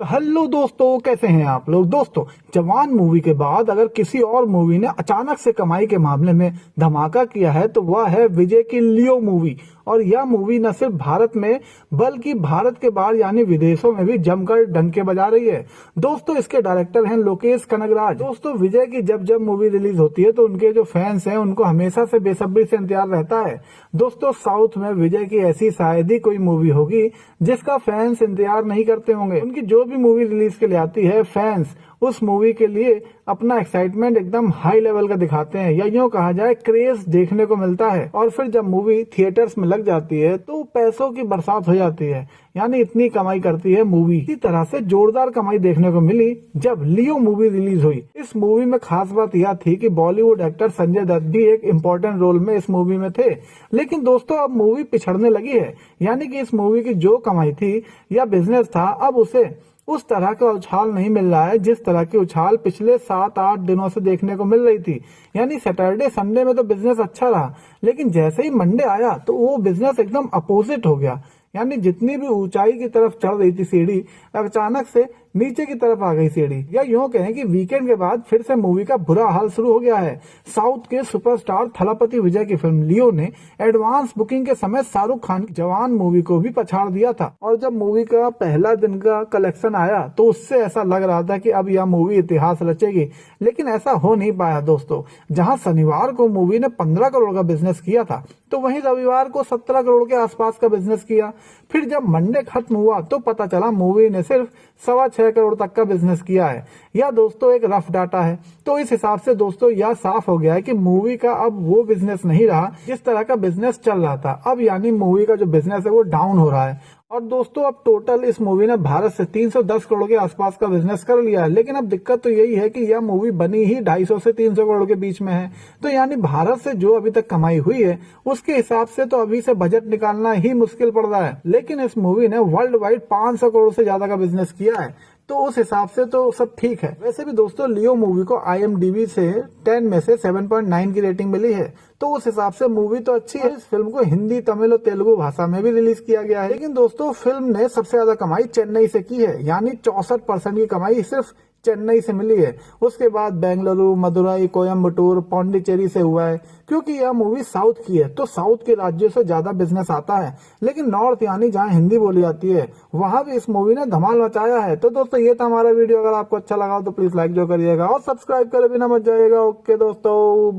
तो हेलो दोस्तों, कैसे हैं आप लोग। दोस्तों, जवान मूवी के बाद अगर किसी और मूवी ने अचानक से कमाई के मामले में धमाका किया है तो वह है विजय की लियो मूवी। और यह मूवी न सिर्फ भारत में बल्कि भारत के बाहर यानी विदेशों में भी जमकर डंके बजा रही है। दोस्तों, इसके डायरेक्टर हैं लोकेश कनगराज। दोस्तों, विजय की जब जब मूवी रिलीज होती है तो उनके जो फैंस हैं उनको हमेशा से बेसब्री से इंतजार रहता है। दोस्तों, साउथ में विजय की ऐसी शायद ही कोई मूवी होगी जिसका फैंस इंतजार नहीं करते होंगे। उनकी जो भी मूवी रिलीज के लिए आती है, फैंस उस मूवी के लिए अपना एक्साइटमेंट एकदम हाई लेवल का दिखाते हैं, या यूं कहा जाए क्रेज देखने को मिलता है। और फिर जब मूवी थिएटर्स में लग जाती है तो पैसों की बरसात हो जाती है, यानी इतनी कमाई करती है मूवी। इसी तरह से जोरदार कमाई देखने को मिली जब लियो मूवी रिलीज हुई। इस मूवी में खास बात यह थी कि बॉलीवुड एक्टर संजय दत्त भी एक इम्पोर्टेंट रोल में इस मूवी में थे। लेकिन दोस्तों, अब मूवी पिछड़ने लगी है, यानी कि इस मूवी की जो कमाई थी या बिजनेस था, अब उसे उस तरह का उछाल नहीं मिल रहा है जिस तरह की उछाल पिछले 7-8 दिनों से देखने को मिल रही थी। यानी सैटरडे संडे में तो बिजनेस अच्छा रहा, लेकिन जैसे ही मंडे आया तो वो बिजनेस एकदम अपोजिट हो गया। यानी जितनी भी ऊंचाई की तरफ चढ़ रही थी सीढ़ी, अचानक से नीचे की तरफ आ गई सीढ़ी। या यूं कहें कि वीकेंड के बाद फिर से मूवी का बुरा हाल शुरू हो गया है। साउथ के सुपरस्टार थलापति विजय की फिल्म लियो ने एडवांस बुकिंग के समय शाहरुख खान की जवान मूवी को भी पछाड़ दिया था। और जब मूवी का पहला दिन का कलेक्शन आया तो उससे ऐसा लग रहा था कि अब यह मूवी इतिहास रचेगी, लेकिन ऐसा हो नहीं पाया। दोस्तों, जहां शनिवार को मूवी ने 15 करोड़ का बिजनेस किया था, तो वहीं रविवार को 17 करोड़ के आसपास का बिजनेस किया। फिर जब मंडे खत्म हुआ तो पता चला मूवी ने सिर्फ 6.25 करोड़ तक का बिजनेस किया है। यह दोस्तों एक रफ डाटा है। तो इस हिसाब से दोस्तों यह साफ हो गया है कि मूवी का अब वो बिजनेस नहीं रहा जिस तरह का बिजनेस चल रहा था। अब यानी मूवी का जो बिजनेस है वो डाउन हो रहा है। और दोस्तों, अब टोटल इस मूवी ने भारत से 310 करोड़ के आसपास का बिजनेस कर लिया है। लेकिन अब दिक्कत तो यही है कि यह मूवी बनी ही 250 से 300 करोड़ के बीच में है। तो यानी भारत से जो अभी तक कमाई हुई है उसके हिसाब से तो अभी से बजट निकालना ही मुश्किल पड़ रहा है। लेकिन इस मूवी ने वर्ल्ड वाइड 500 करोड़ से ज्यादा का बिजनेस किया है, तो उस हिसाब से तो सब ठीक है। वैसे भी दोस्तों, लियो मूवी को IMDb से 10 में से 7.9 की रेटिंग मिली है, तो उस हिसाब से मूवी तो अच्छी है। इस फिल्म को हिंदी, तमिल और तेलुगु भाषा में भी रिलीज किया गया है। लेकिन दोस्तों, फिल्म ने सबसे ज्यादा कमाई चेन्नई से की है, यानी 64% की कमाई सिर्फ चेन्नई से मिली है। उसके बाद बेंगलुरु, मदुरई, कोयम्बटूर, पौंडीचेरी से हुआ है। क्योंकि यह मूवी साउथ की है तो साउथ के राज्यों से ज्यादा बिजनेस आता है। लेकिन नॉर्थ यानी जहां हिंदी बोली जाती है वहां भी इस मूवी ने धमाल मचाया है। तो दोस्तों, ये था हमारा वीडियो। अगर आपको अच्छा लगा तो प्लीज लाइक जो करिएगा और सब्सक्राइब करे बिना मत जाइएगा। ओके दोस्तों, बाय।